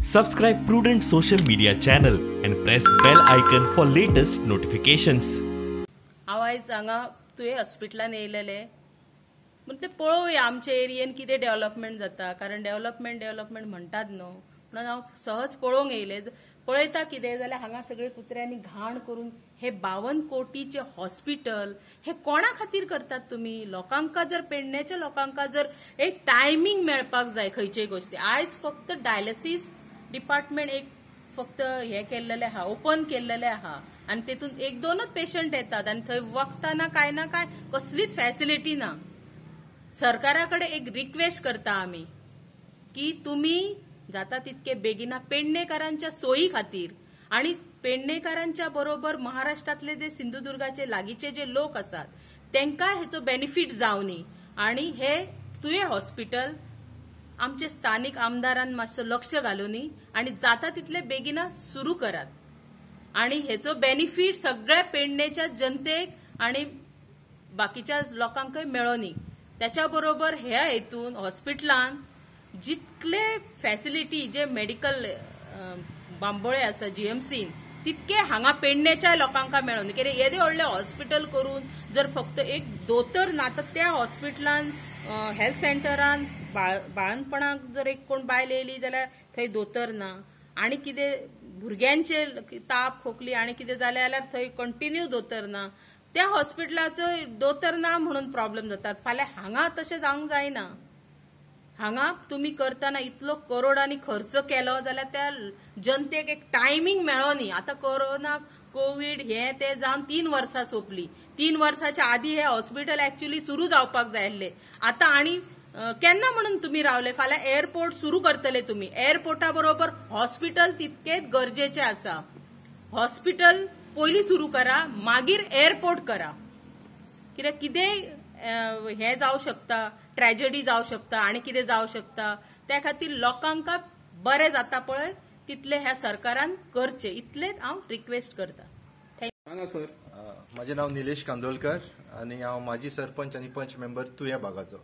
Subscribe Prudent social media channel and press bell icon for latest notifications. आवाज हांगा तुवें हॉस्पिटलान येयलेले म्हणून ते पळोवया आमच्या एरियेन कितें डेव्हलपमेंट जाता कारण डेव्हलपमेंट म्हणटात न्हू म्हणून हांव सहज पळोवंक येयले पळयता कितें जाल्यार हांगा सगळे कुत्र्यांनी घाण करून हे 52 कोटीचे हॉस्पिटल हे कोणा खातीर करतात तुमी लोकांका जर पेडण्याच्या लोकांका जर एक टायमिंग मेळपाक जाय खंयचेय गोष्टी आयज फक्त डायलिसीस डिपार्टमेंट एक फक्त हे केल्लेले आहा ओपन केल्लेले आहा आणि तेतून एक दोनच पेशंट येतात आणि थंय वखदां काय ना काय कसलीच फॅसिलिटी ना सरकाराकडे एक रिक्वेस्ट करता आम्ही की तुम्ही जाता तितके बेगिना पेडणेकारांच्या सोयी खातीर आणि पेडणेकारांच्या बरोबर महाराष्ट्रातले जे सिंधुदुर्गाचे लागीचे जे लोक असतात त्यांना हेचो बेनिफिट जावनी आणि हे तुये हॉस्पिटल आमचे स्थानिक आमदारान मातसो लक्ष घालूनी आणि जाता तितले बेगिना सुरू करात आणि हेचो बेनिफिट सगळ्या पेडणेच्या जनतेक आणि बाकीच्या लोकांकय मेळोनी त्याच्या बरोबर ह्या हेतून हॉस्पिटलान जितले फॅसिलिटी जे मेडिकल बांबोळे आसा जीएमसीन तितके हांगा पेडणेच्या लोकांका मेळोनी कित्याक येदे व्हडले हॉस्पिटल करून जर फक्त एक दोतोर ना तर त्या हॉस्पिटलान हेल्थ सेंटरान बाळणपणाक जर एक कोण बायल येयली जाल्यार थंय दोतोर ना आणि कितें भुरग्यांचे ताप खोकली आणि कितें जालें जाल्यार थंय कंटिन्यू दोतोर ना त्या हॉस्पिटलाचो दोतोर ना म्हणून प्रॉब्लेम जातात फाल्यां हांगा तशें जावंक जायना हांगा तुम्ही करताना इतलो करोडांनी खर्च केलो जाल्यार त्या जनतेक एक टायमिंग मेळोनी आता कोरोना कोविड हे ते जावन 3 वर्सां सोंपली 3 वर्साच्या आधी हे हॉस्पिटल एक्चुअली सुरू जावपाक जाय आसले आता आणि केन्ना म्हणून तुम्ही रावले फाल्यां एअरपोर्ट सुरू करतले तुम्ही एअरपोर्टा बरोबर हॉस्पिटल तितकेच गरजेचे आसा हॉस्पिटल पयली सुरू करा मागीर एअरपोर्ट करा कित्याक कितेंय हे जावं शकता ट्रॅजेडी जावं शकता आणि कितें जावं शकता त्या खातीर लोकांका बरें जाता पळय तितले ह्या सरकारान करचे इतलेच हांव रिक्वेस्ट करता सांगा सर माझे नाव निलेश कांदोलकर आणि हांव माजी सरपंच आणि पंच मेंबर तुया भागाचो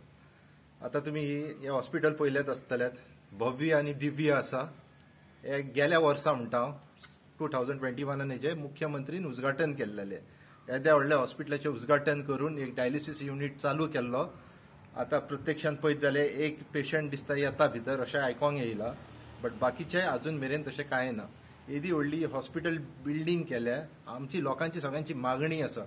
आता तुम्ही हे हॉस्पिटल पळयलेत आसतल्यात भव्य आणि दिव्य आसा हे गेल्या वर्सा म्हणटा 2021 हेजे मुख्यमंत्रीन उद्घाटन केल्लेले येद्या व्हडल्या हॉस्पिटलाचें उद्घाटन करून एक डायलिसीस युनिट चालू केल्लो आता प्रत्यक्षात पळयत जाल्यार एक पेशंट दिसता येता भितर अशें आयकोंक येयला बट बाकीचे अजून मेरेन तशें कांय ना येदी व्हडली हॉस्पिटल बिल्डींग केल्या आमची लोकांची सगळ्यांची मागणी आसा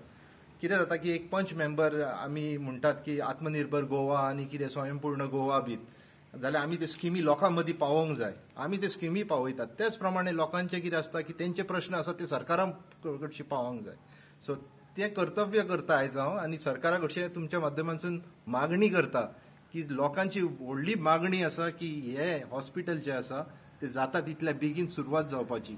कितें जाता की एक पंच मेंबर आमी म्हणटात की आत्मनिर्भर गोवा आनी कितें स्वयंपूर्ण गोवा बीत जाल्यार आमी त्यो स्किमी लोकां मदीं पावोवंक जाय आमी त्यो स्किमी पावयतात त्याच प्रमाणे लोकांचे कितें आसता की तेंचे प्रश्न आसा ते सरकारा कडची पावोवंक जाय सो ते कर्तव्य करता आयज हांव आनी सरकारा कडचे तुमच्या माध्यमांतून मागणी करता की लोकांची व्हडली मागणी आसा की हे हॉस्पिटल जे आसा ते जाता तितल्या बेगीन सुरवात जावपाची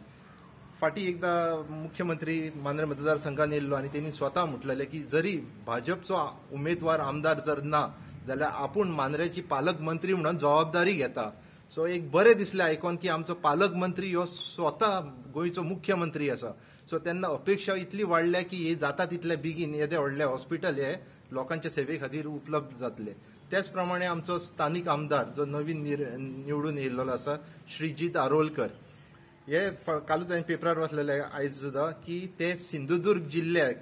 फाटी एकदा मुख्यमंत्री मांद्रे मतदारसंघान येयल्लो आनी तेणी स्वता म्हटलेले की जरी भाजपचो उमेदवार आमदार जर ना जाल्यार आपूण मांद्रेची पालकमंत्री म्हणून जबाबदारी घेता सो एक बरें दिसलें आयकोन की आमचो पालकमंत्री हो स्वता गोंयचो मुख्यमंत्री आसा सो तेन्ना अपेक्षा इतली वाडल्या की हे जाता तितले बेगीन येदे व्हडले हॉस्पिटल हे लोकांच्या सेवे खातीर उपलब्ध जातले त्याच प्रमाणे आमचो स्थानिक आमदार जो नवीन निवडून येयल्लो आसा श्रीजीत आरोलकर हे कालूच हांवें पेपरार वाचलेले आयज सुद्धा की ते सिंधुदुर्ग जिल्ह्याक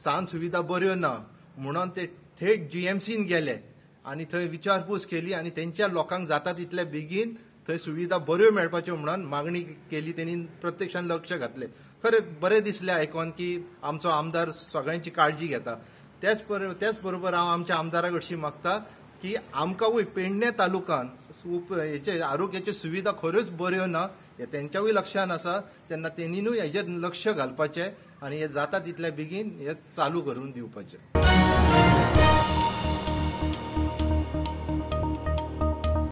सांत सुविधा बऱ्यो ना म्हणून ते थेट जीएमसीन गेले आनी थंय विचारपूस केली आनी तेंच्या लोकांक जाता तितले बेगीन थंय सुविधा बऱ्यो मेळपाच्यो म्हणून मागणी केली तेणी प्रत्यक्षान लक्ष घातले खरेंच बरें दिसलें आयकोन की आमचो आमदार सगळ्यांची काळजी घेता त्याच बरोबर हांव आमच्या आमदारा कडची मागता की आमकांय पेडणे तालुक्यांत हेचे आरोग्याच्यो सुविधा खऱ्योच बऱ्यो ना हे तेंच्यावूय लक्षांत आसा तेन्ना तेणीनूय हेजेर लक्ष घालपाचें आनी हे जाता तितले बेगीन हे चालू करून दिवपाचें